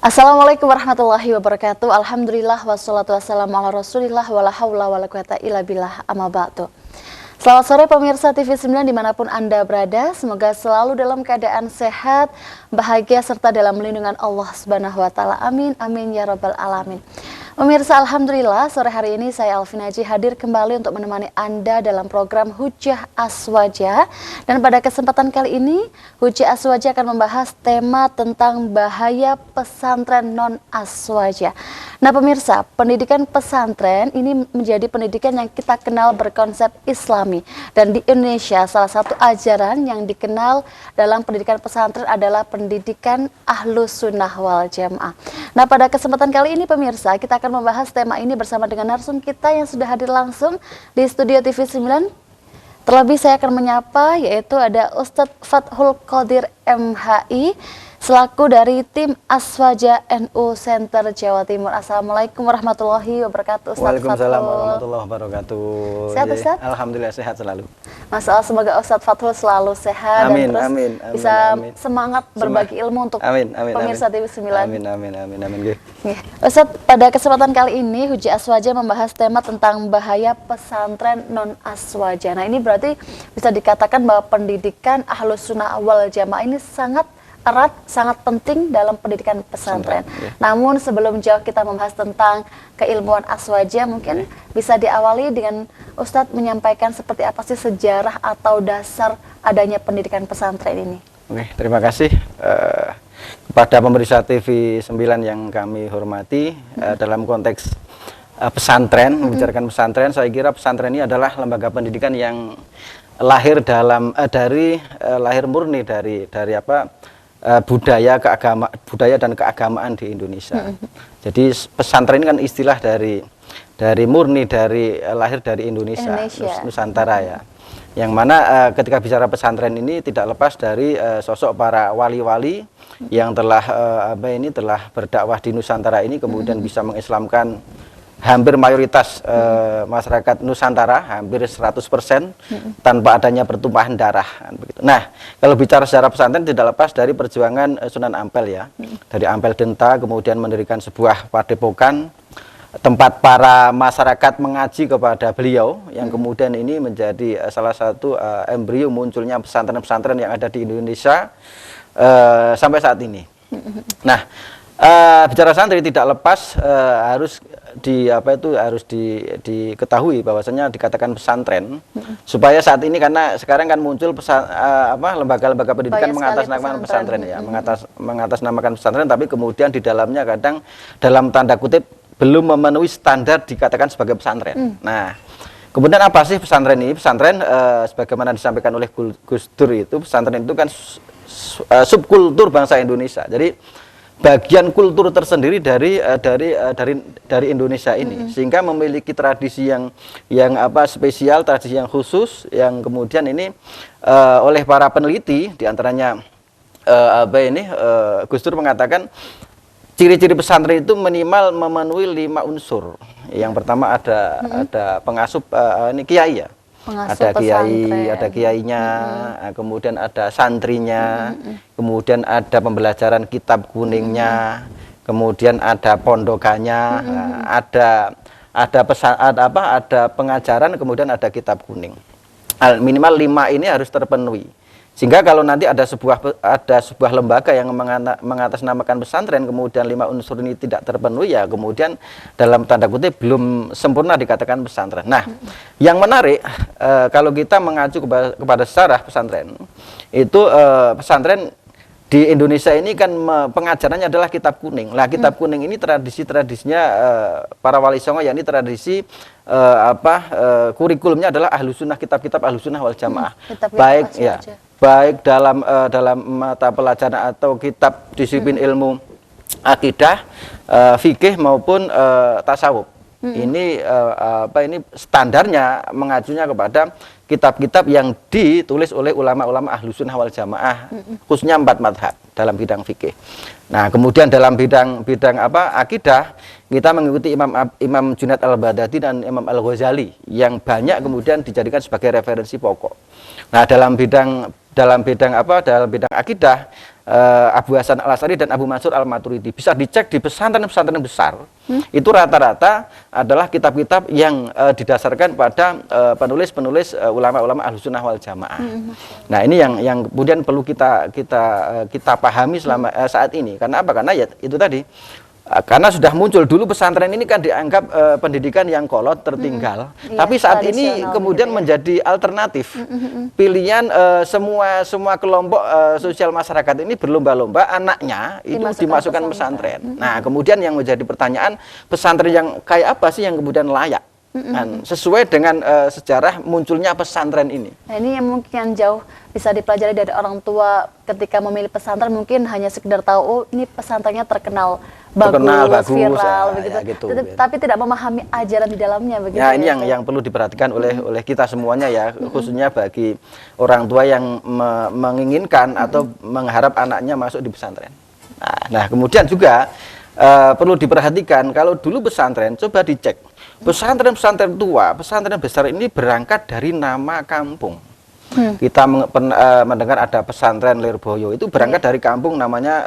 Assalamualaikum warahmatullahi wabarakatuh. Alhamdulillah wassalatu wassalamu ala rasulillah wala hawla wala quwata illa billah amma ba'du. Selamat sore pemirsa TV9 dimanapun Anda berada. Semoga selalu dalam keadaan sehat, bahagia serta dalam lindungan Allah Subhanahu wa taala. Amin amin ya rabbal alamin. Pemirsa, alhamdulillah sore hari ini saya Alvin Haji hadir kembali untuk menemani Anda dalam program Hujjah Aswaja. Dan pada kesempatan kali ini Hujjah Aswaja akan membahas tema tentang bahaya pesantren non-aswaja. Nah pemirsa, pendidikan pesantren ini menjadi pendidikan yang kita kenal berkonsep Islami. Dan di Indonesia salah satu ajaran yang dikenal dalam pendidikan pesantren adalah pendidikan Ahlus Sunnah wal Jamaah. Nah pada kesempatan kali ini pemirsa, kita akan membahas tema ini bersama dengan narsum kita yang sudah hadir langsung di studio TV9. Terlebih saya akan menyapa yaitu ada Ustadz Fathul Qadir MHI selaku dari tim Aswaja NU Center Jawa Timur. Assalamualaikum warahmatullahi wabarakatuh. Waalaikumsalam warahmatullahi wabarakatuh. Sehat Ustadz? Alhamdulillah sehat selalu. Masya Allah, semoga Ustadz Fathul selalu sehat Amin, dan terus amin, bisa amin. semangat berbagi ilmu untuk pemirsa TV9. Amin. Ustadz, pada kesempatan kali ini Hujjah Aswaja membahas tema tentang bahaya pesantren non-aswaja. Nah ini berarti bisa dikatakan bahwa pendidikan Ahlus Sunnah wal Jamaah ini sangat erat, sangat penting dalam pendidikan pesantren. Namun sebelum jauh kita membahas tentang keilmuan aswaja, mungkin bisa diawali dengan Ustadz menyampaikan seperti apa sih sejarah atau dasar adanya pendidikan pesantren ini. Oke, terima kasih kepada pemirsa TV9 yang kami hormati. Dalam konteks pesantren, membicarakan pesantren, saya kira pesantren ini adalah lembaga pendidikan yang lahir lahir murni dari budaya dan keagamaan di Indonesia. Jadi pesantren ini kan istilah lahir dari Indonesia. Nusantara ya. Yang mana ketika bicara pesantren ini tidak lepas dari sosok para wali-wali yang telah berdakwah di Nusantara ini, kemudian bisa mengislamkan hampir mayoritas masyarakat Nusantara, hampir 100% tanpa adanya pertumpahan darah. Begitu. Nah, kalau bicara sejarah pesantren tidak lepas dari perjuangan Sunan Ampel ya. Dari Ampel Denta kemudian mendirikan sebuah padepokan tempat para masyarakat mengaji kepada beliau, yang kemudian ini menjadi salah satu embrio munculnya pesantren-pesantren yang ada di Indonesia sampai saat ini. Nah, bicara santri tidak lepas harus diketahui bahwasanya dikatakan pesantren supaya saat ini, karena sekarang kan muncul lembaga-lembaga pendidikan mengatasnamakan pesantren ya, mengatasnamakan pesantren, tapi kemudian di dalamnya kadang dalam tanda kutip belum memenuhi standar dikatakan sebagai pesantren. Nah, kemudian apa sih pesantren ini? Pesantren sebagaimana disampaikan oleh Gus Dur itu, pesantren itu kan subkultur bangsa Indonesia. Jadi bagian kultur tersendiri dari Indonesia ini, sehingga memiliki tradisi yang spesial, tradisi yang khusus, yang kemudian ini oleh para peneliti diantaranya Gus Dur mengatakan ciri-ciri pesantren itu minimal memenuhi 5 unsur. Yang pertama ada pengasuh kiai ya. Ada kiai, ada kiainya, kemudian ada santrinya, kemudian ada pembelajaran kitab kuningnya, kemudian ada pondokannya, ada pengajaran, kemudian ada kitab kuning. Minimal 5 ini harus terpenuhi. Sehingga kalau nanti ada sebuah lembaga yang mengatasnamakan pesantren, kemudian 5 unsur ini tidak terpenuhi, ya kemudian dalam tanda kutip belum sempurna dikatakan pesantren. Nah, yang menarik kalau kita mengacu kepada sejarah pesantren, itu pesantren di Indonesia ini kan pengajarannya adalah kitab kuning. Nah, kitab kuning ini tradisinya para wali songo, yakni tradisi kurikulumnya adalah Ahlus Sunnah, kitab-kitab Ahlus Sunnah wal Jamaah. Baik dalam mata pelajaran atau kitab disiplin ilmu akidah, fikih maupun tasawuf. Ini standarnya mengacunya kepada kitab-kitab yang ditulis oleh ulama-ulama Ahlus Sunnah wal Jamaah, khususnya 4 madhab dalam bidang fikih. Nah, kemudian dalam bidang akidah, kita mengikuti Imam Junaid al-Baghdadi dan Imam Al-Ghazali yang banyak kemudian dijadikan sebagai referensi pokok. Nah, dalam bidang akidah, Abu Hasan Al-Asy'ari dan Abu Mansur Al-Maturidi. Bisa dicek di pesantren-pesantren besar. Itu rata-rata adalah kitab-kitab yang didasarkan pada penulis-penulis ulama-ulama Ahlussunnah wal Jamaah. Nah, ini yang kemudian perlu kita pahami selama saat ini. Karena apa? Karena ya itu tadi. Karena sudah muncul dulu pesantren ini kan dianggap pendidikan yang kolot tertinggal, tapi saat ini kemudian menjadi alternatif pilihan semua kelompok sosial masyarakat ini berlomba-lomba anaknya itu dimasukkan pesantren. Nah, kemudian yang menjadi pertanyaan, pesantren yang kayak apa sih yang kemudian layak? Dan sesuai dengan sejarah munculnya pesantren ini. Nah, ini yang mungkin jauh bisa dipelajari dari orang tua ketika memilih pesantren, mungkin hanya sekedar tahu, oh ini pesantrennya terkenal bagus, viral, begitu. Ya, gitu. Tapi tidak memahami ajaran di dalamnya, begitu. Ya, ini yang perlu diperhatikan oleh kita semuanya ya, khususnya bagi orang tua yang menginginkan atau mengharap anaknya masuk di pesantren. Nah, kemudian juga perlu diperhatikan kalau dulu pesantren, coba dicek. Pesantren-pesantren tua, pesantren besar ini berangkat dari nama kampung. Kita mendengar ada pesantren Lirboyo, itu berangkat dari kampung namanya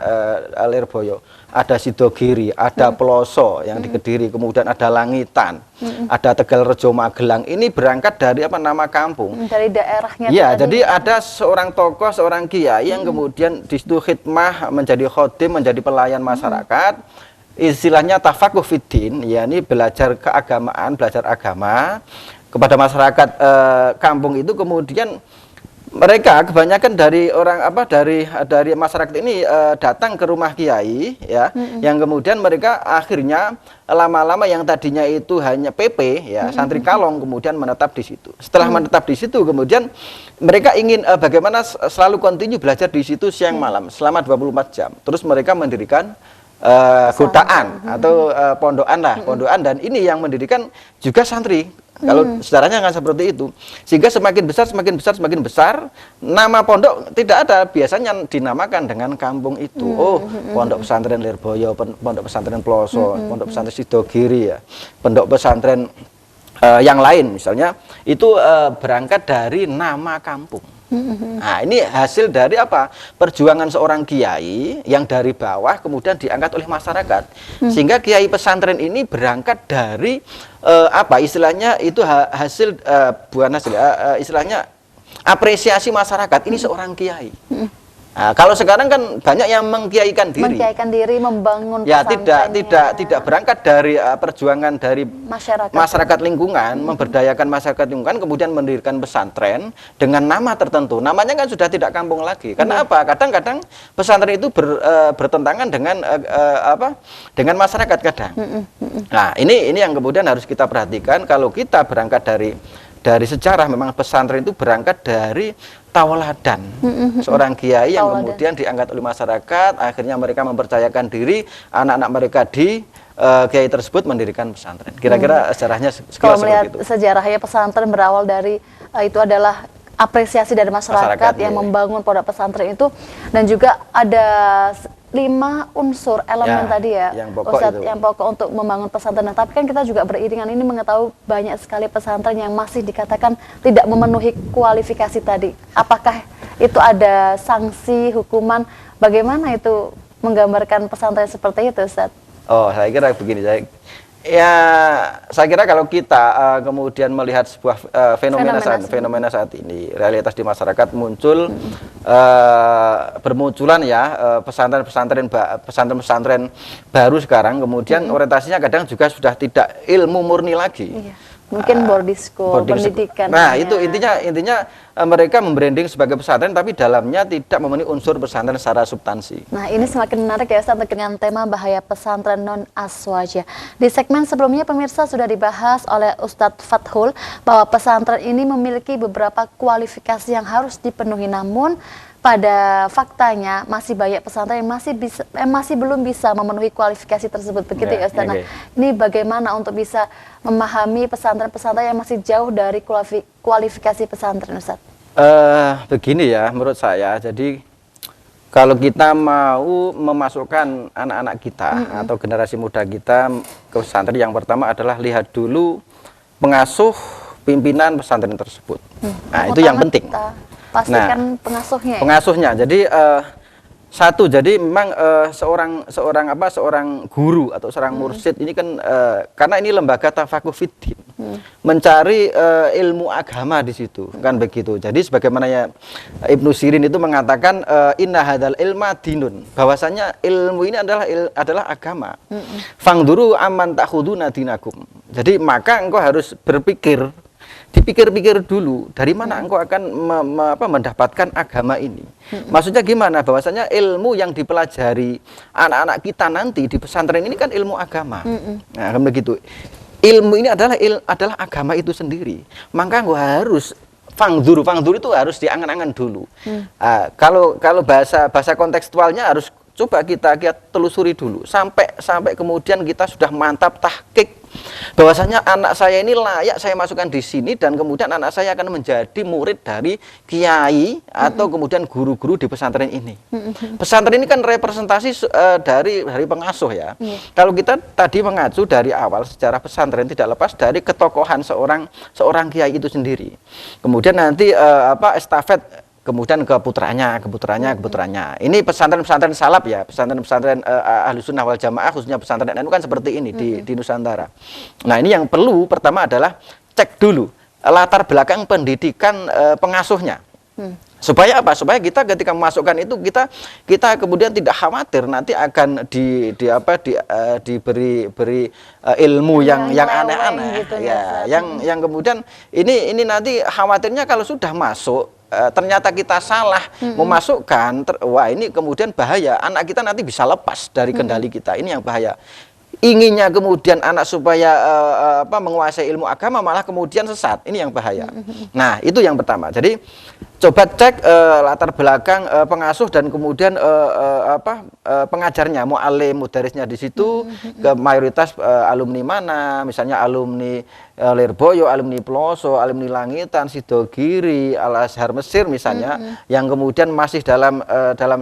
Lirboyo. Ada Sidogiri, ada Peloso yang di Kediri, kemudian ada Langitan, ada Tegalrejo Magelang. Ini berangkat dari nama kampung. Dari daerahnya. Ya, jadi ada seorang tokoh, seorang kiai yang kemudian di situ khidmah, menjadi khodim, menjadi pelayan masyarakat. Istilahnya tafakuh fiddin, yakni belajar keagamaan, belajar agama kepada masyarakat kampung itu. Kemudian mereka kebanyakan dari dari masyarakat ini datang ke rumah kiai ya, yang kemudian mereka akhirnya lama-lama yang tadinya itu hanya PP ya, santri kalong, kemudian menetap di situ. Setelah menetap di situ, kemudian mereka ingin bagaimana selalu kontinu belajar di situ siang malam selama 24 jam. Terus mereka mendirikan godaan atau pondokan, dan ini yang mendirikan juga santri. Kalau sejarahnya kan seperti itu, sehingga semakin besar nama pondok tidak ada, biasanya dinamakan dengan kampung itu. Pondok pesantren Lirboyo, pondok pesantren Peloso, pondok pesantren Sidogiri ya, pondok pesantren yang lain misalnya, itu berangkat dari nama kampung. Nah, ini hasil dari apa? Perjuangan seorang kiai yang dari bawah kemudian diangkat oleh masyarakat. Sehingga kiai pesantren ini berangkat dari istilahnya itu hasil bukan hasil, istilahnya apresiasi masyarakat. Ini seorang kiai. Nah, kalau sekarang kan banyak yang mengkiaikan diri, membangun ya, tidak berangkat dari perjuangan dari masyarakat lingkungan, memberdayakan masyarakat lingkungan, kemudian mendirikan pesantren dengan nama tertentu. Namanya kan sudah tidak kampung lagi. Karena apa? Kadang-kadang pesantren itu bertentangan dengan masyarakat kadang. Nah, ini yang kemudian harus kita perhatikan. Kalau kita berangkat dari sejarah, memang pesantren itu berangkat dari tauladan seorang kiai yang kemudian diangkat oleh masyarakat, akhirnya mereka mempercayakan diri anak-anak mereka di kiai tersebut mendirikan pesantren. Kira-kira sejarahnya kalau melihat sejarahnya pesantren berawal dari itu adalah apresiasi dari masyarakat yang membangun pondok pesantren itu, dan juga ada 5 unsur elemen tadi ya, Ustadz, yang pokok untuk membangun pesantren. Nah, tapi kan kita juga beriringan ini mengetahui banyak sekali pesantren yang masih dikatakan tidak memenuhi kualifikasi tadi. Apakah itu ada sanksi, hukuman? Bagaimana itu menggambarkan pesantren seperti itu, Ustadz? Oh, saya kira begini, saya kira kalau kita kemudian melihat sebuah fenomena saat ini, realitas di masyarakat muncul, bermunculan ya pesantren-pesantren baru sekarang, kemudian orientasinya kadang juga sudah tidak ilmu murni lagi. Mungkin boarding school, pendidikan. Nah, itu intinya mereka membranding sebagai pesantren, tapi dalamnya tidak memenuhi unsur pesantren secara substansi. Nah, ini semakin menarik ya, Ustaz, dengan tema bahaya pesantren non-aswaja. Di segmen sebelumnya pemirsa sudah dibahas oleh Ustadz Fathul bahwa pesantren ini memiliki beberapa kualifikasi yang harus dipenuhi, namun pada faktanya masih banyak pesantren yang masih belum bisa memenuhi kualifikasi tersebut, begitu ya, Ustaz. Nah, ini bagaimana untuk bisa memahami pesantren-pesantren yang masih jauh dari kualifikasi pesantren, Ustaz? Begini ya, menurut saya, jadi kalau kita mau memasukkan anak-anak kita atau generasi muda kita ke pesantren, yang pertama adalah lihat dulu pengasuh pimpinan pesantren tersebut. Nah, itu yang penting. Pastikan pengasuhnya. Pengasuhnya. Jadi Satu, jadi memang seorang guru atau seorang mursyid ini kan karena ini lembaga tafakuh fiddin, mencari ilmu agama di situ, kan begitu. Jadi sebagaimana ya Ibnu Sirin itu mengatakan inna hadzal ilma dinun, bahwasanya ilmu ini adalah agama. Fangduru amman ta'khuduna dinakum. Jadi maka engkau harus berpikir, dipikir-pikir dulu dari mana engkau akan mendapatkan agama ini. Maksudnya gimana? Bahwasanya ilmu yang dipelajari anak-anak kita nanti di pesantren ini kan ilmu agama. Nah, kan begitu. Ilmu ini adalah agama itu sendiri. Maka engkau harus fangdur itu harus diangan-angan dulu. Kalau bahasa kontekstualnya harus coba kita telusuri dulu sampai kemudian kita sudah mantap tahqiq bahwasanya anak saya ini layak saya masukkan di sini dan kemudian anak saya akan menjadi murid dari kiai atau kemudian guru-guru di pesantren ini. Pesantren ini kan representasi dari pengasuh ya. Kalau kita tadi mengacu dari awal sejarah pesantren tidak lepas dari ketokohan seorang kiai itu sendiri. Kemudian nanti estafet kemudian ke putranya. Ini pesantren-pesantren salaf ya, pesantren-pesantren Ahlussunnah wal Jamaah khususnya pesantren NU kan seperti ini di Nusantara. Nah, ini yang perlu pertama adalah cek dulu latar belakang pendidikan pengasuhnya. Supaya apa? Supaya kita ketika memasukkan itu kita kemudian tidak khawatir nanti akan diberi ilmu yang aneh-aneh gitu ya. Yang kemudian ini nanti khawatirnya kalau sudah masuk ternyata kita salah memasukkan, wah ini kemudian bahaya, anak kita nanti bisa lepas dari kendali kita, ini yang bahaya. Inginnya kemudian anak supaya menguasai ilmu agama malah kemudian sesat, ini yang bahaya. Nah, itu yang pertama. Jadi coba cek latar belakang pengasuh dan kemudian pengajarnya, mu'alim, mudarisnya di situ, ke mayoritas alumni mana, misalnya alumni Lirboyo, alumni Ploso, alumni Langitan, Sidogiri, Al-Azhar Mesir misalnya, yang kemudian masih dalam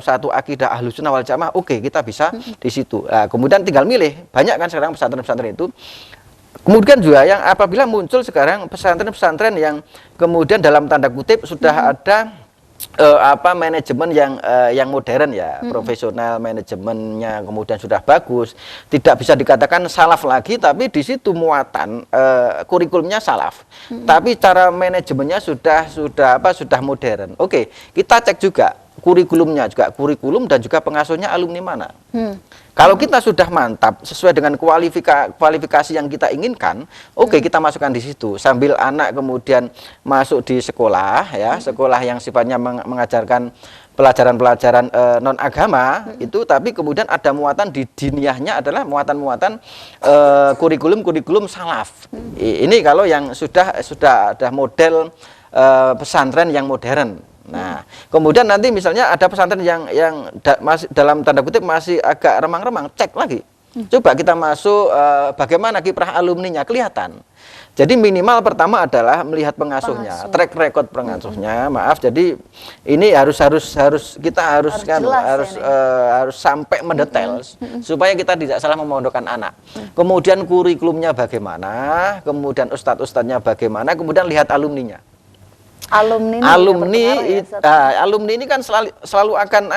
satu akidah Ahlussunnah wal Jamaah, oke, kita bisa di situ. Nah, kemudian tinggal milih, banyak kan sekarang pesantren-pesantren itu. Kemudian juga yang apabila muncul sekarang pesantren-pesantren yang kemudian dalam tanda kutip sudah ada manajemen yang modern ya, profesional, manajemennya kemudian sudah bagus, tidak bisa dikatakan salaf lagi, tapi di situ muatan kurikulumnya salaf, tapi cara manajemennya sudah modern. Oke, kita cek juga kurikulumnya, juga kurikulum dan juga pengasuhnya alumni mana. Kalau kita sudah mantap sesuai dengan kualifikasi yang kita inginkan, oke, kita masukkan di situ sambil anak kemudian masuk di sekolah ya, sekolah yang sifatnya mengajarkan pelajaran-pelajaran non agama itu, tapi kemudian ada muatan di diniyahnya adalah muatan-muatan kurikulum salaf. Ini kalau yang sudah ada model pesantren yang modern. Nah, kemudian nanti misalnya ada pesantren yang masih dalam tanda kutip masih agak remang-remang, cek lagi. Coba kita masuk bagaimana kiprah alumninya kelihatan. Jadi minimal pertama adalah melihat pengasuhnya, track record pengasuhnya. Maaf, jadi ini harus sampai mendetail supaya kita tidak salah memondokkan anak. Kemudian kurikulumnya bagaimana, kemudian ustadz-ustadznya bagaimana, kemudian lihat alumninya. Alumni ini kan selalu akan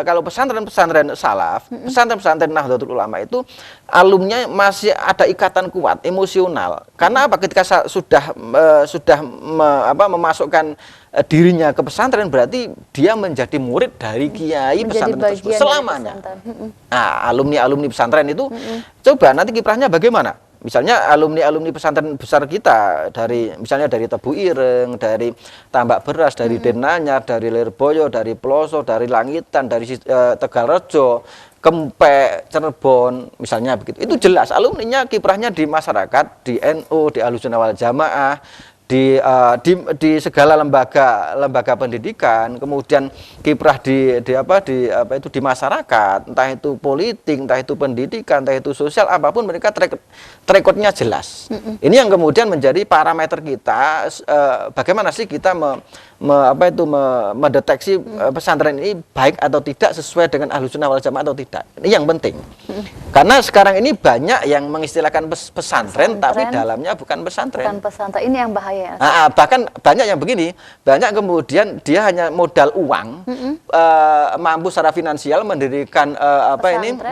kalau pesantren-pesantren salaf, pesantren-pesantren Nahdlatul Ulama itu alumninya masih ada ikatan kuat emosional. Karena apa? Ketika sudah memasukkan dirinya ke pesantren, berarti dia menjadi murid dari kiai pesantren tersebut selamanya. Nah, alumni pesantren itu coba nanti kiprahnya bagaimana? Misalnya alumni pesantren besar kita misalnya dari Tebu Ireng, dari Tambak Beras, dari Denanyar, dari Lirboyo, dari Ploso, dari Langitan, dari Tegalrejo, Kempek, Cirebon, misalnya begitu. Itu jelas alumninya kiprahnya di masyarakat, di NU, di Ahlussunnah wal Jamaah, di segala lembaga pendidikan, kemudian kiprah di masyarakat, entah itu politik, entah itu pendidikan, entah itu sosial, apapun mereka track recordnya jelas. Ini yang kemudian menjadi parameter kita, bagaimana sih kita mendeteksi pesantren ini baik atau tidak, sesuai dengan Ahlussunnah wal Jamaah atau tidak. Ini yang penting. Karena sekarang ini banyak yang mengistilahkan pesantren tapi dalamnya bukan pesantren. Bukan pesantren. Ini yang bahaya. Bahkan banyak yang begini, banyak kemudian dia hanya modal uang, mampu secara finansial mendirikan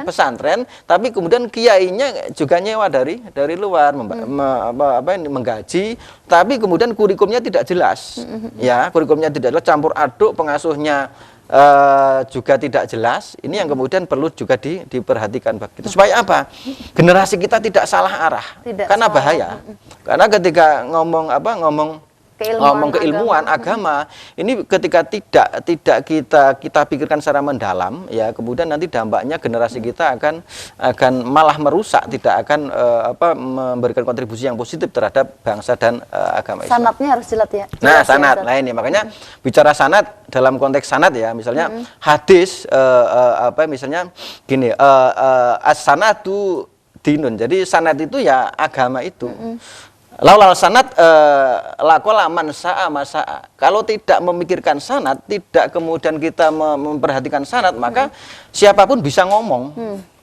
pesantren, tapi kemudian kiainya juga nyewa dari luar, menggaji, tapi kemudian kurikulumnya tidak jelas. Ya, kurikulumnya tidak jelas, campur aduk, pengasuhnya juga tidak jelas. Ini yang kemudian perlu juga diperhatikan begitu. Supaya apa? Generasi kita tidak salah arah. Karena bahaya. Karena ketika ngomong keilmuan agama ini ketika tidak kita pikirkan secara mendalam, ya kemudian nanti dampaknya generasi kita akan malah merusak, tidak akan memberikan kontribusi yang positif terhadap bangsa dan agama Islam. Sanadnya harus jelas ya. Nah, sanad. Nah, ini makanya bicara sanad dalam konteks sanad ya, misalnya hadis misalnya gini, as-sanadu dinun. Jadi sanad itu ya agama itu. Laulal sanad lakola man sa'a masa'a. Kalau tidak memikirkan sanad, tidak kemudian kita memperhatikan sanad, maka siapapun bisa ngomong.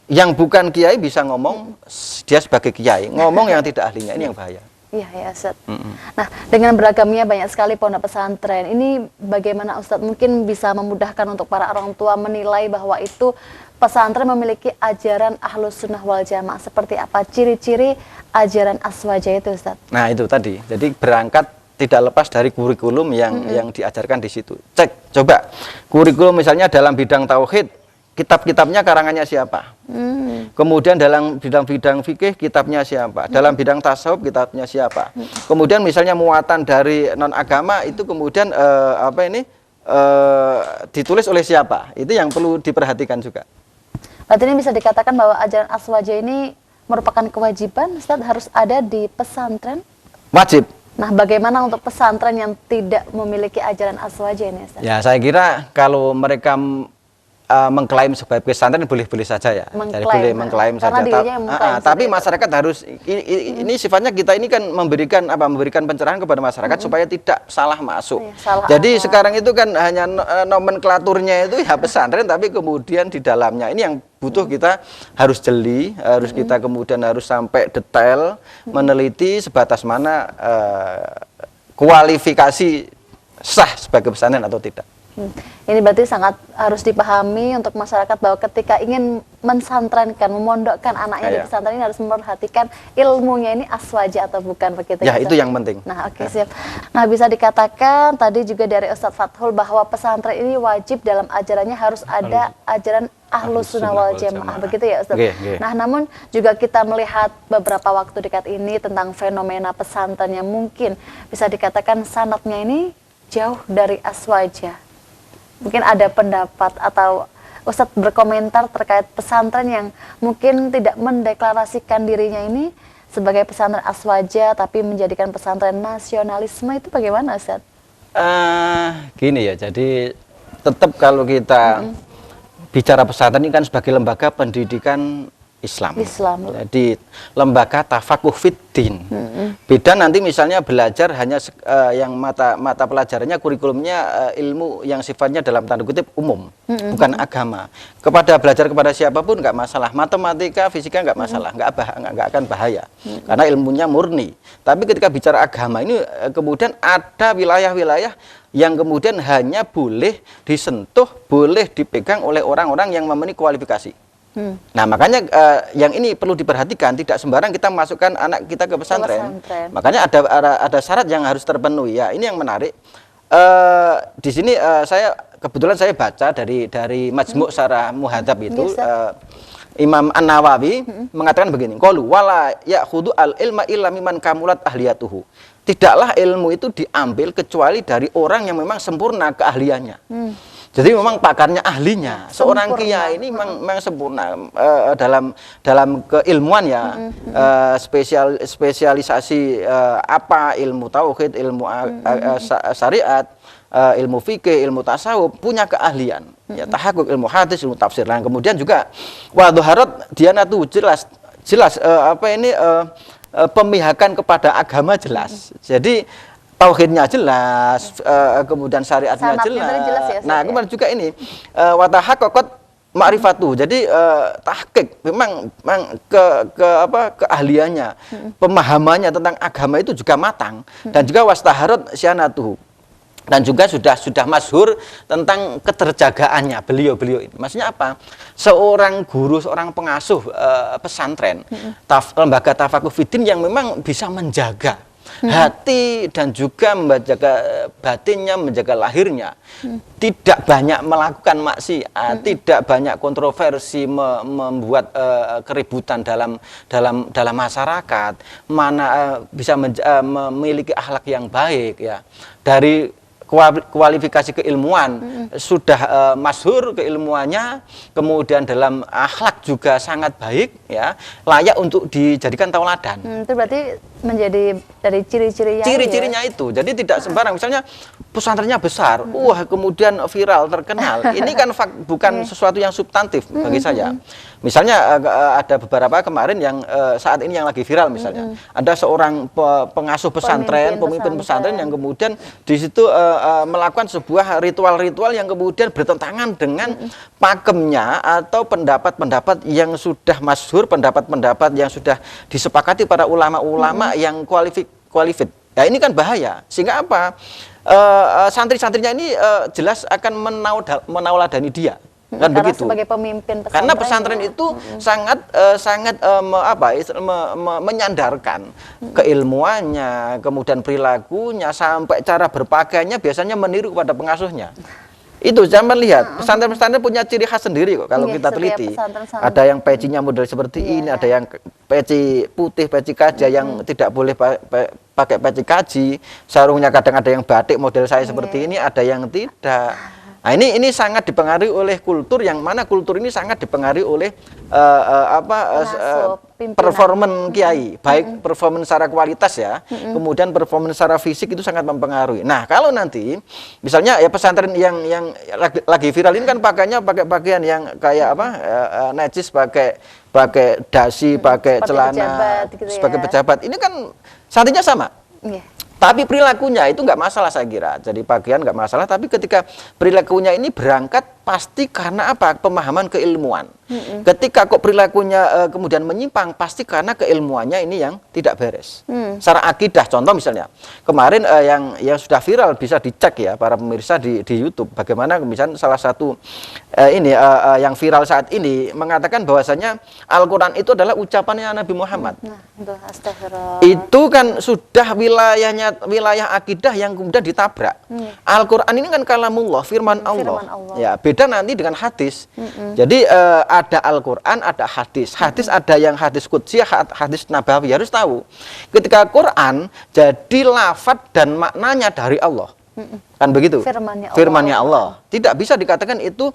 Yang bukan kiai bisa ngomong, dia sebagai kiai ngomong yang tidak ahlinya. Ini yang bahaya. Iya ya Ustadz. Nah, dengan beragamnya banyak sekali pondok pesantren, ini bagaimana Ustadz mungkin bisa memudahkan untuk para orang tua menilai bahwa itu pesantren memiliki ajaran Ahlussunnah wal Jamaah, seperti apa ciri-ciri ajaran Aswaja itu Ustadz? Nah, itu tadi. Jadi berangkat tidak lepas dari kurikulum yang diajarkan di situ. Cek, coba kurikulum misalnya dalam bidang tauhid, kitab-kitabnya karangannya siapa? Kemudian dalam bidang-bidang fikih kitabnya siapa? Dalam bidang tasawuf kitabnya siapa? Kemudian misalnya muatan dari non agama itu kemudian ditulis oleh siapa? Itu yang perlu diperhatikan juga. Berarti ini bisa dikatakan bahwa ajaran Aswaja ini merupakan kewajiban Ustadz, harus ada di pesantren? Wajib. Nah, bagaimana untuk pesantren yang tidak memiliki ajaran Aswaja ini Ustadz? Ya, saya kira kalau mereka mengklaim sebagai pesantren boleh-boleh saja ya. Jadi boleh mengklaim saja. Tapi masyarakat harus ini sifatnya kita ini kan memberikan pencerahan kepada masyarakat supaya tidak salah masuk. Jadi sekarang itu kan hanya nomenklaturnya itu ya pesantren, tapi kemudian di dalamnya ini yang butuh kita harus jeli, harus kita kemudian harus sampai detail meneliti sebatas mana kualifikasi sah sebagai pesantren atau tidak. Ini berarti sangat harus dipahami untuk masyarakat bahwa ketika ingin mensantrenkan, memondokkan anaknya di pesantren ini harus memperhatikan ilmunya ini aswaja atau bukan, begitu ya. Itu yang penting. Nah, oke, siap. Nah, bisa dikatakan tadi juga dari Ustadz Fathul bahwa pesantren ini wajib dalam ajarannya harus ada ajaran Ahlussunnah wal Jamaah, begitu ya Ustadz. Nah, namun juga kita melihat beberapa waktu dekat ini tentang fenomena pesantren yang mungkin bisa dikatakan sanadnya ini jauh dari aswaja. Mungkin ada pendapat atau Ustadz berkomentar terkait pesantren yang mungkin tidak mendeklarasikan dirinya ini sebagai pesantren aswaja tapi menjadikan pesantren nasionalisme, itu bagaimana Ustadz? Gini ya, jadi tetap kalau kita bicara pesantren ini kan sebagai lembaga pendidikan Islam. Jadi lembaga tafakuh fiddin. Beda nanti misalnya belajar hanya yang mata pelajarannya, kurikulumnya ilmu yang sifatnya dalam tanda kutip umum, bukan agama. Belajar kepada siapapun nggak masalah. Matematika, fisika nggak masalah, nggak akan bahaya. Karena ilmunya murni. Tapi ketika bicara agama ini kemudian ada wilayah-wilayah yang kemudian hanya boleh disentuh, boleh dipegang oleh orang-orang yang memenuhi kualifikasi. Nah, makanya yang ini perlu diperhatikan, tidak sembarang kita masukkan anak kita ke pesantren. Makanya ada syarat yang harus terpenuhi. Ya, ini yang menarik. Di sini kebetulan saya baca dari Majmu' Syarah Muhadzab itu, Imam An-Nawawi mengatakan begini, qalu wala ya'khudhu al-ilma illa mimman kamulat ahliyatuhu. Tidaklah ilmu itu diambil kecuali dari orang yang memang sempurna keahliannya. Jadi memang pakarnya ahlinya. Seorang kiai ini memang sempurna dalam keilmuan ya, spesialisasi apa, ilmu tauhid, ilmu syariat, ilmu fikih, ilmu tasawuf, punya keahlian. Ya, tahakkuk ilmu hadis, ilmu tafsir. Nah, kemudian juga wadhaharat dianatu jelas pemihakan kepada agama jelas. Jadi tauhidnya jelas, kemudian syariatnya jelas. Ya, nah, kemudian juga ini watahaqqaqat ma'rifatu. Jadi tahqiq memang keahliannya, pemahamannya tentang agama itu juga matang dan juga wastaharat syanatuhu. Dan juga sudah masyhur tentang keterjagaannya beliau ini. Maksudnya apa? Seorang guru, seorang pengasuh pesantren, lembaga tafakuh fiddin yang memang bisa menjaga hati dan juga menjaga batinnya, menjaga lahirnya. Tidak banyak melakukan maksiat, tidak banyak kontroversi, membuat keributan dalam masyarakat. Mana bisa memiliki akhlak yang baik ya. Dari kualifikasi keilmuan sudah masyhur keilmuannya, kemudian dalam akhlak juga sangat baik ya, layak untuk dijadikan tauladan. Itu berarti menjadi dari ciri-cirinya itu. Jadi tidak sembarang, misalnya pesantrennya besar, kemudian viral, terkenal. Ini kan bukan sesuatu yang substantif bagi saya. Misalnya ada beberapa kemarin yang saat ini yang lagi viral misalnya. Ada seorang pengasuh pesantren, pemimpin pesantren yang kemudian di situ melakukan sebuah ritual-ritual yang kemudian bertentangan dengan pakemnya atau pendapat-pendapat yang sudah masyhur, pendapat-pendapat yang sudah disepakati para ulama-ulama yang qualified. Ya ini kan bahaya. Sehingga apa? Santri-santrinya ini jelas akan menauladani dia. Kan karena begitu. Sebagai pemimpin pesantren. Karena pesantren itu sangat menyandarkan keilmuannya, kemudian perilakunya, sampai cara berpakaiannya biasanya meniru kepada pengasuhnya. Itu jangan lihat, pesantren-pesantren punya ciri khas sendiri kok kalau kita teliti. Ada yang pecinya model seperti ini, ada yang peci putih, peci kaja yang tidak boleh pakai peci kaji, sarungnya kadang ada yang batik model saya seperti ini, ada yang tidak. Nah, ini sangat dipengaruhi oleh kultur, yang mana kultur ini sangat dipengaruhi oleh performan kiai, baik performan secara kualitas ya, kemudian performan secara fisik itu sangat mempengaruhi. Nah, kalau nanti misalnya ya pesantren yang lagi viral ini kan pakainya pakai pakaian yang kayak najis, pakai dasi, pakai celana pejabat, gitu sebagai ya. pejabat. Ini kan santrinya sama. Tapi perilakunya itu nggak masalah saya kira. Jadi pakaian nggak masalah, tapi ketika perilakunya ini berangkat pasti karena apa? Pemahaman keilmuan. Ketika kok perilakunya kemudian menyimpang, pasti karena keilmuannya ini yang tidak beres. Secara akidah, contoh misalnya kemarin yang sudah viral, bisa dicek ya para pemirsa di YouTube. Bagaimana misalnya salah satu yang viral saat ini mengatakan bahwasanya Al-Quran itu adalah ucapannya Nabi Muhammad. Itu kan sudah wilayah akidah yang kemudian ditabrak. Al-Quran ini kan kalamullah, firman Allah. Ya, beda nanti dengan hadis. Jadi ada Al-Quran, ada hadis. Hadis ada yang hadis qudsi, hadis nabawi. Harus tahu, ketika Quran jadi lafadz dan maknanya dari Allah. Kan begitu? Firmannya Allah. Tidak bisa dikatakan itu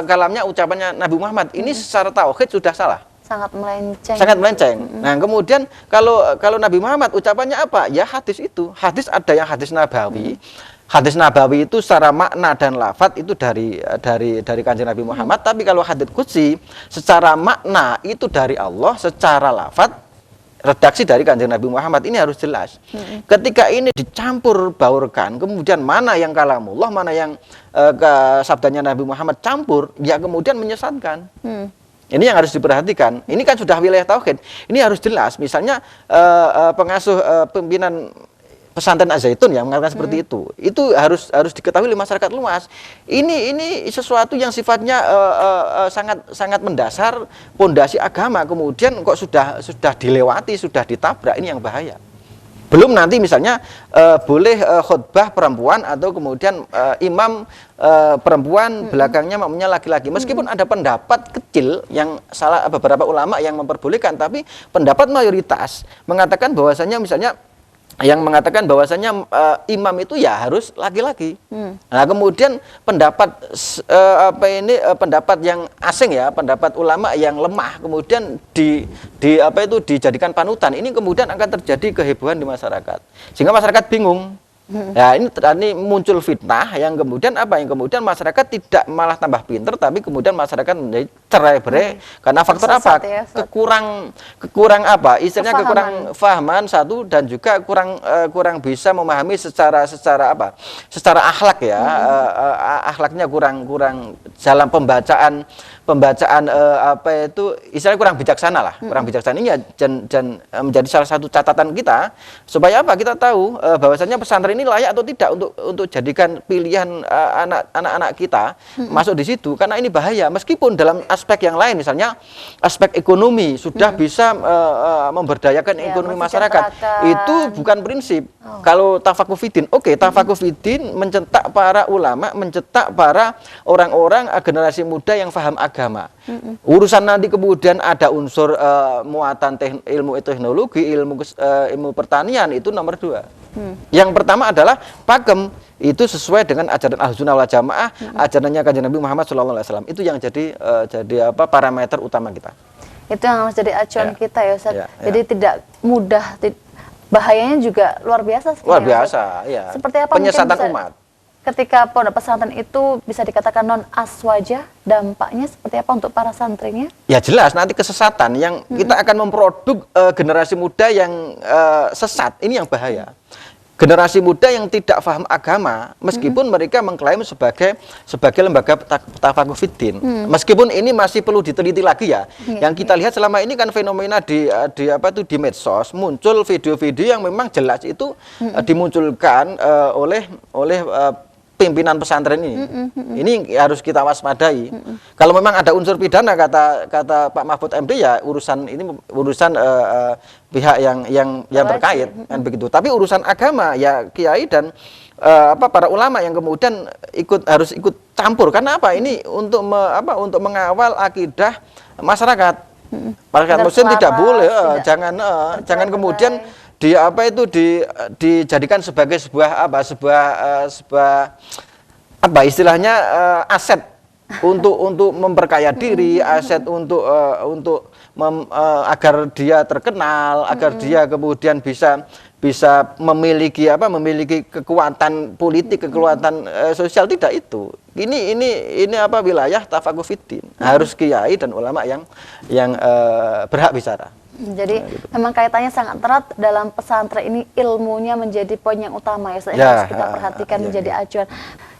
kalamnya, ucapannya Nabi Muhammad. Ini secara tauhid sudah salah. Sangat melenceng. Sangat melenceng. Nah, kemudian kalau Nabi Muhammad ucapannya apa? Ya hadis itu. Hadis ada yang hadis nabawi. Hadis nabawi itu secara makna dan lafadz itu dari Kanjeng Nabi Muhammad. Tapi kalau hadis qudsi secara makna itu dari Allah, secara lafadz redaksi dari Kanjeng Nabi Muhammad. Ini harus jelas. Ketika ini dicampur baurkan, kemudian mana yang kalamullah, mana yang sabdanya Nabi Muhammad campur, ya kemudian menyesatkan. Ini yang harus diperhatikan. Ini kan sudah wilayah tauhid. Ini harus jelas. Misalnya pengasuh pimpinan pesantren Az-Zaitun yang mengatakan seperti itu. Itu harus diketahui oleh masyarakat luas. Ini sesuatu yang sifatnya sangat mendasar pondasi agama. Kemudian kok sudah dilewati, sudah ditabrak. Ini yang bahaya. Belum nanti misalnya boleh khutbah perempuan atau kemudian imam perempuan, belakangnya makmumnya laki-laki. Meskipun ada pendapat kecil yang salah, beberapa ulama yang memperbolehkan, tapi pendapat mayoritas mengatakan bahwasanya misalnya yang mengatakan bahwasanya imam itu ya harus laki-laki. Nah, kemudian pendapat pendapat yang asing ya, pendapat ulama yang lemah kemudian dijadikan panutan. Ini kemudian akan terjadi kehebohan di masyarakat. Sehingga masyarakat bingung. Ya ini muncul fitnah yang kemudian apa? Yang kemudian masyarakat tidak malah tambah pinter, tapi kemudian masyarakat menjadi cerai-berai karena faktor apa? Ya, Kekurang apa? Istilahnya kekurang fahaman satu, dan juga kurang bisa memahami secara apa? Secara akhlak ya, akhlaknya kurang dalam pembacaan apa itu istilahnya kurang bijaksana lah, kurang bijaksana ini ya dan menjadi salah satu catatan kita supaya apa? Kita tahu bahwasanya pesantren ini layak atau tidak untuk jadikan pilihan anak-anak kita masuk di situ, karena ini bahaya meskipun dalam aspek yang lain misalnya aspek ekonomi sudah bisa memberdayakan ekonomi masyarakat, itu bukan prinsip. Kalau tafaqufidin, oke, tafaqufidin mencetak para ulama, mencetak para orang-orang generasi muda yang paham agama. Urusan nanti kemudian ada unsur muatan ilmu teknologi, ilmu pertanian, itu nomor 2. Yang pertama adalah pakem itu sesuai dengan ajaran Ahlussunnah wal Jamaah, ajarannya Kanjeng Nabi Muhammad SAW. Itu yang jadi apa parameter utama kita. Itu yang harus jadi acuan kita ya Ustaz. Jadi tidak mudah, bahayanya juga luar biasa. Luar biasa, ya. Seperti apa penyesatan umat? Ketika pondok pesantren itu bisa dikatakan non aswaja, dampaknya seperti apa untuk para santrinya? Ya jelas nanti kesesatan yang kita akan memproduk generasi muda yang sesat, ini yang bahaya. Generasi muda yang tidak paham agama, meskipun mereka mengklaim sebagai lembaga tafaqufidin, meskipun ini masih perlu diteliti lagi ya. Yang kita lihat selama ini kan fenomena di medsos muncul video-video yang memang jelas itu dimunculkan oleh pimpinan pesantren ini. Ini harus kita waspadai. Kalau memang ada unsur pidana kata Pak Mahfud MD, ya urusan pihak yang terkait kan begitu. Tapi urusan agama ya kiai dan para ulama yang kemudian harus ikut campur. Karena apa? Ini untuk mengawal akidah masyarakat. Masyarakat muslim tidak boleh jangan kemudian dijadikan sebagai sebuah istilahnya aset untuk memperkaya diri, aset untuk agar dia terkenal, agar dia kemudian bisa memiliki kekuatan politik, kekuatan sosial. Tidak itu. Ini wilayah tafaqufidin. Harus kiai dan ulama yang berhak bicara. Jadi memang kaitannya sangat erat dalam pesantren ini, ilmunya menjadi poin yang utama ya, harus kita perhatikan menjadi acuan.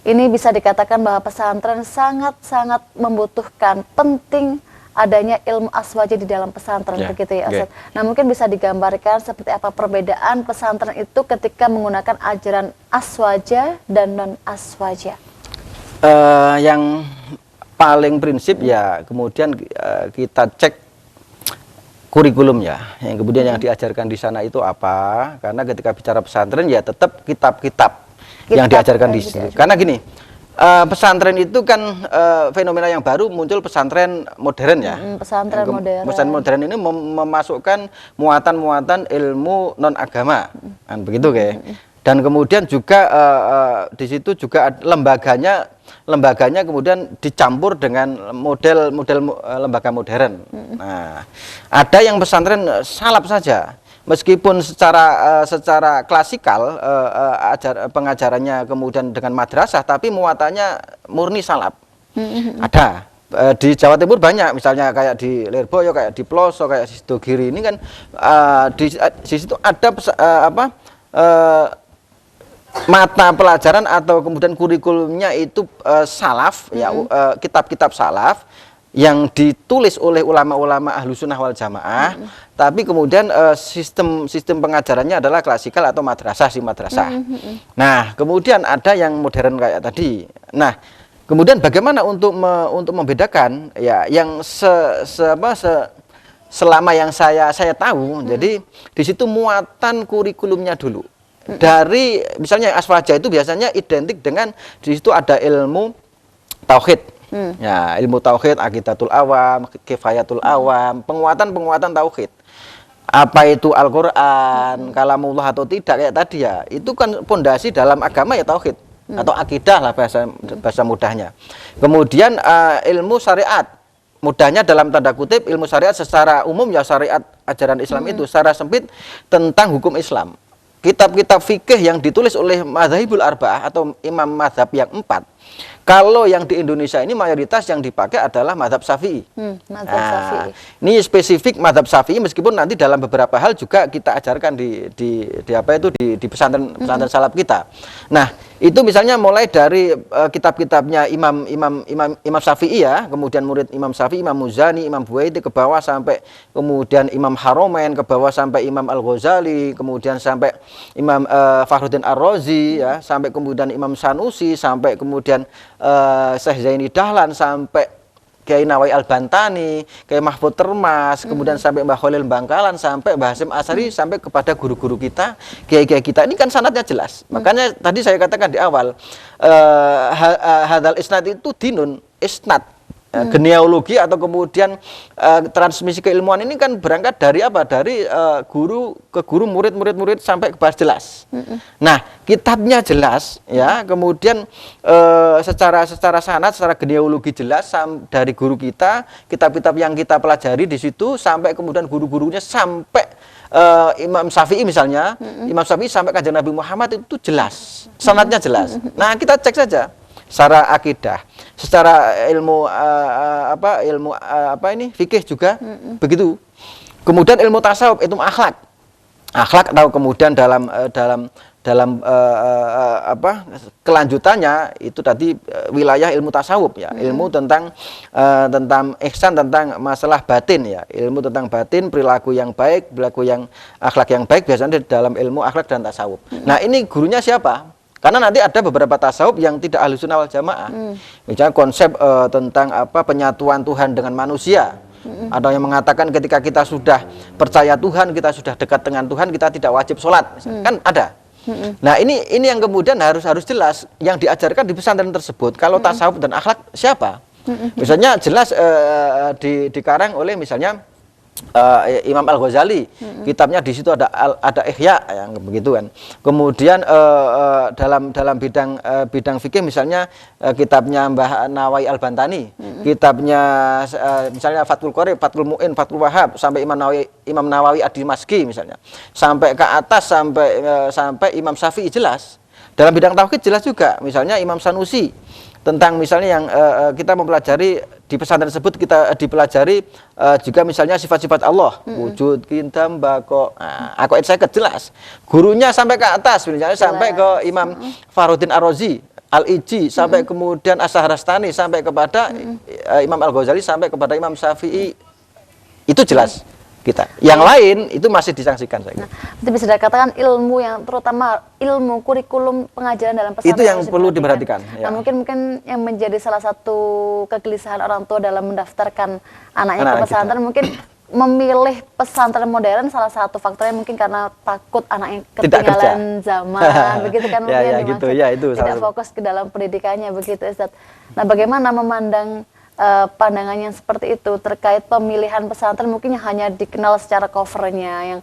Ini bisa dikatakan bahwa pesantren sangat-sangat membutuhkan, penting adanya ilmu aswaja di dalam pesantren, begitu ya Ustaz. Nah mungkin bisa digambarkan seperti apa perbedaan pesantren itu ketika menggunakan ajaran aswaja dan non aswaja. Yang paling prinsip ya kemudian kita cek kurikulumnya, yang kemudian yang diajarkan di sana itu apa? Karena ketika bicara pesantren ya tetap kitab-kitab yang diajarkan di situ. Karena gini, pesantren itu kan fenomena yang baru muncul, pesantren modern ya. Pesantren modern. Pesantren modern ini memasukkan muatan-muatan ilmu non agama, kan begitu kayak. Dan kemudian juga di situ juga lembaganya kemudian dicampur dengan model lembaga modern. Nah, ada yang pesantren salaf saja, meskipun secara klasikal pengajarannya kemudian dengan madrasah, tapi muatannya murni salaf. Ada di Jawa Timur banyak, misalnya kayak di Lirboyo, kayak di Ploso, kayak di Sidogiri ini kan di situ ada mata pelajaran atau kemudian kurikulumnya itu salaf, ya kitab-kitab salaf yang ditulis oleh ulama-ulama Ahlussunnah wal Jamaah, tapi kemudian sistem pengajarannya adalah klasikal atau madrasah. Nah, kemudian ada yang modern kayak tadi. Nah, kemudian bagaimana untuk membedakan ya yang selama yang saya tahu, jadi di situ muatan kurikulumnya dulu. Dari misalnya aswaja itu biasanya identik dengan di situ ada ilmu tauhid. Ya, ilmu tauhid, aqidatul awam, kifayatul awam, penguatan tauhid. Apa itu Al-Qur'an, kalamullah atau tidak kayak tadi ya. Itu kan pondasi dalam agama ya tauhid atau akidah lah bahasa mudahnya. Kemudian ilmu syariat. Mudahnya dalam tanda kutip ilmu syariat secara umum ya syariat ajaran Islam itu, secara sempit tentang hukum Islam. kitab-kitab fikih yang ditulis oleh madzhabul arba'ah atau imam madzhab yang 4, kalau yang di Indonesia ini mayoritas yang dipakai adalah madzhab Syafi'i. Madzhab Syafi'i. Ini spesifik madzhab Syafi'i, meskipun nanti dalam beberapa hal juga kita ajarkan di pesantren salaf kita. Nah, itu misalnya mulai dari kitab-kitabnya Imam Syafi'i ya, kemudian murid Imam Syafi'i, Imam Muzani, Imam Buwaiti ke bawah sampai kemudian Imam Haromain, ke bawah sampai Imam Al-Ghazali, kemudian sampai Imam Fakhruddin Ar-Razi ya, sampai kemudian Imam Sanusi, sampai kemudian Syekh Zaini Dahlan, sampai Kiai Nawai Al-Bantani, Kiai Mahfud Termas, kemudian sampai Mbah Khalil Bangkalan, sampai Mbah Hasyim Asy'ari, sampai kepada guru-guru kita, kiai-kiai kita. Ini kan sanadnya jelas. Makanya tadi saya katakan di awal, hadal isnad itu dinun, isnad. Genealogi atau kemudian transmisi keilmuan ini kan berangkat dari apa? Dari guru ke guru, murid sampai ke bawah jelas. Nah, kitabnya jelas ya, kemudian secara sanad, secara genealogi jelas dari guru kita, kitab-kitab yang kita pelajari di situ sampai kemudian guru-gurunya sampai Imam Syafi'i misalnya, Imam Syafi'i sampai Kanjeng Nabi Muhammad itu jelas, sanadnya jelas. Nah, kita cek saja secara akidah, secara ilmu fikih juga begitu. Kemudian ilmu tasawuf itu akhlak atau kemudian dalam kelanjutannya itu tadi wilayah ilmu tasawuf ya, ilmu tentang ihsan, tentang masalah batin ya, ilmu tentang batin, perilaku yang baik, perilaku yang akhlak yang baik, biasanya di dalam ilmu akhlak dan tasawuf. Nah, ini gurunya siapa? Karena nanti ada beberapa tasawuf yang tidak Ahlussunnah wal Jamaah. Misalnya konsep tentang penyatuan Tuhan dengan manusia. Ada yang mengatakan ketika kita sudah percaya Tuhan, kita sudah dekat dengan Tuhan, kita tidak wajib sholat. Kan ada. Nah, ini yang kemudian harus jelas yang diajarkan di pesantren tersebut. Kalau tasawuf dan akhlak siapa? Misalnya jelas dikarang oleh misalnya Imam Al-Ghazali, kitabnya di situ ada Ihya yang begitu kan. Kemudian dalam bidang fikih misalnya kitabnya Mbah Nawai Al-Bantani, kitabnya misalnya Fathul Qorib, Fathul Mu'in, Fathul Wahhab, sampai Imam Nawawi Ad-Dimashqi misalnya, sampai ke atas sampai Imam Syafi'i jelas. Dalam bidang tauhid jelas juga, misalnya Imam Sanusi tentang misalnya yang kita mempelajari di pesantren tersebut, kita dipelajari juga misalnya sifat-sifat Allah, wujud, qidam, baqo, aqaid saya jelas. Gurunya sampai ke atas, misalnya sampai ke Imam Fakhruddin Ar-Razi, Al-Iji, sampai kemudian As-Sahrastani, sampai kepada Imam Al-Ghazali, sampai kepada Imam Syafi'i. Itu jelas kita. Yang lain itu masih disangsikan saya. Nah, itu bisa dikatakan ilmu yang terutama ilmu kurikulum pengajaran dalam pesantren itu yang perlu diperhatikan. Nah, mungkin yang menjadi salah satu kegelisahan orang tua dalam mendaftarkan anaknya ke pesantren mungkin memilih pesantren modern, salah satu faktornya mungkin karena takut anaknya ketinggalan zaman, begitu kan mungkin gitu, ya, itu tidak fokus ke dalam pendidikannya begitu, Ustaz. Nah, bagaimana memandang pandangan yang seperti itu terkait pemilihan pesantren mungkin yang hanya dikenal secara covernya, yang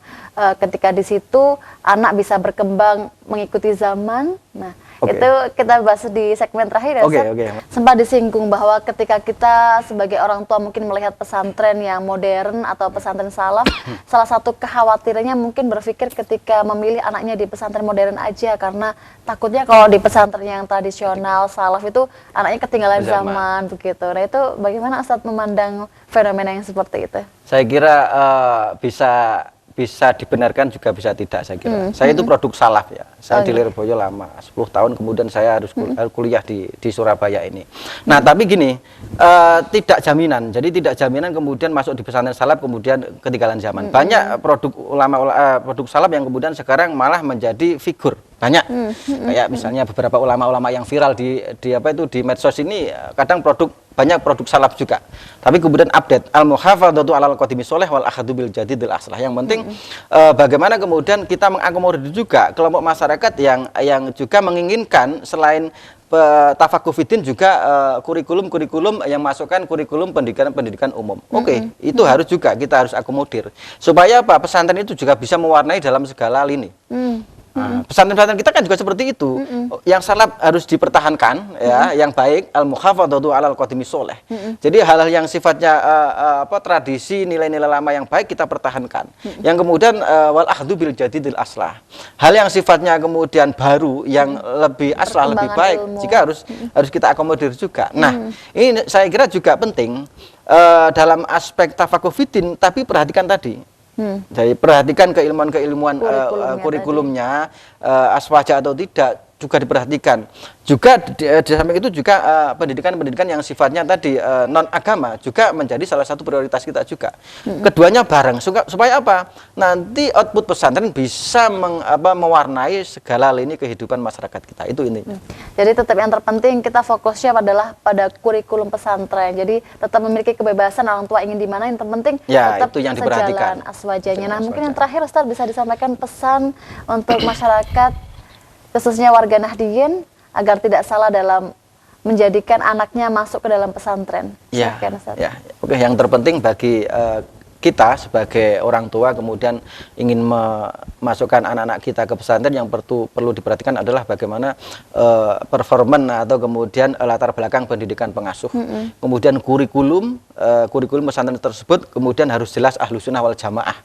ketika di situ anak bisa berkembang mengikuti zaman. Nah, itu kita bahas di segmen terakhir ya. Sempat disinggung bahwa ketika kita sebagai orang tua mungkin melihat pesantren yang modern atau pesantren salaf, salah satu kekhawatirannya mungkin berpikir ketika memilih anaknya di pesantren modern aja, karena takutnya kalau di pesantren yang tradisional salaf itu anaknya ketinggalan zaman begitu. Nah, itu bagaimana Ustadz memandang fenomena yang seperti itu? Saya kira bisa dibenarkan juga bisa tidak, saya kira. Saya itu produk salaf ya. Saya di Lirboyo lama, 10 tahun kemudian saya harus kuliah di Surabaya ini. Nah, tapi gini, tidak jaminan. Jadi tidak jaminan kemudian masuk di pesantren salaf kemudian ketinggalan zaman. Banyak produk salaf yang kemudian sekarang malah menjadi figur. Banyak. Kayak misalnya beberapa ulama-ulama yang viral di medsos ini, kadang banyak produk salaf juga. Tapi kemudian update al-muhafadzatu 'alal qadimi sholih wal akhadhu bil jadidil aslah. Yang penting bagaimana kemudian kita mengakomodir juga kelompok masyarakat yang juga menginginkan selain tafaqquh juga kurikulum yang masukkan kurikulum pendidikan umum. Itu harus juga kita harus akomodir. Supaya pesantren itu juga bisa mewarnai dalam segala lini. Nah, pesantren-pesantren kita kan juga seperti itu. Yang salaf harus dipertahankan, ya, yang baik al-muhafadzatu 'alal qadimi sholeh. Jadi hal-hal yang sifatnya tradisi, nilai-nilai lama yang baik kita pertahankan. Yang kemudian wal akhdhu bil jadidil aslah. Hal yang sifatnya kemudian baru, yang lebih aslah, lebih baik, jika harus kita akomodir juga. Nah, ini saya kira juga penting dalam aspek tafakuh fiddin, tapi perhatikan tadi. Jadi perhatikan keilmuan-keilmuan kurikulumnya, aswaja atau tidak juga diperhatikan. Juga di samping itu juga pendidikan-pendidikan yang sifatnya tadi non agama juga menjadi salah satu prioritas kita juga. Keduanya bareng supaya apa? Nanti output pesantren bisa mewarnai segala lini kehidupan masyarakat kita. Itu intinya. Jadi tetap yang terpenting kita fokusnya adalah pada kurikulum pesantren. Jadi tetap memiliki kebebasan orang tua ingin di mana, yang terpenting ya, tetap itu yang diperhatikan. Aswajanya. Nah, mungkin yang terakhir Ustaz bisa disampaikan pesan untuk masyarakat khususnya warga Nahdien agar tidak salah dalam menjadikan anaknya masuk ke dalam pesantren. Ya, ya. Oke, yang terpenting bagi kita sebagai orang tua kemudian ingin memasukkan anak-anak kita ke pesantren, yang perlu diperhatikan adalah bagaimana performan atau kemudian latar belakang pendidikan pengasuh. Kemudian kurikulum pesantren tersebut kemudian harus jelas ahlus sunnah wal jamaah.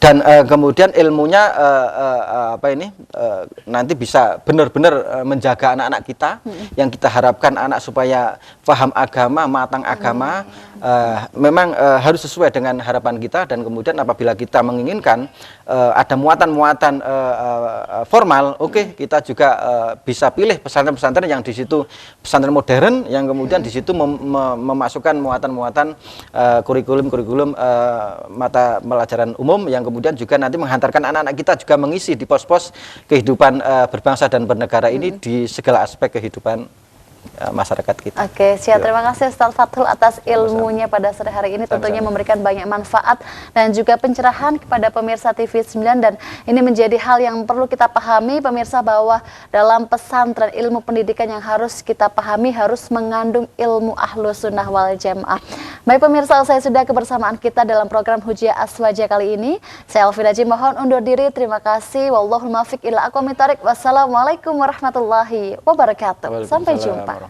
Dan kemudian ilmunya nanti bisa benar-benar menjaga anak-anak kita, yang kita harapkan anak supaya paham agama, matang agama, memang harus sesuai dengan harapan kita. Dan kemudian apabila kita menginginkan ada muatan-muatan formal, kita juga bisa pilih pesantren-pesantren yang di situ pesantren modern, yang kemudian di situ memasukkan muatan-muatan kurikulum mata pelajaran umum, yang kemudian juga nanti menghantarkan anak-anak kita juga mengisi di pos-pos kehidupan berbangsa dan bernegara ini di segala aspek kehidupan masyarakat kita. Oke, siap. Terima kasih Ustaz Fathul atas ilmunya pada sore hari ini. Tentunya memberikan banyak manfaat dan juga pencerahan kepada pemirsa TV9, dan ini menjadi hal yang perlu kita pahami pemirsa, bahwa dalam pesantren ilmu pendidikan yang harus kita pahami harus mengandung ilmu ahlus sunnah wal jamaah. Baik pemirsa, saya sudah kebersamaan kita dalam program Hujjah Aswaja kali ini. Saya Alvin Haji mohon undur diri. Terima kasih. Wallahul muwaffiq ila aqwamit thoriq. Wassalamualaikum warahmatullahi wabarakatuh. Sampai jumpa.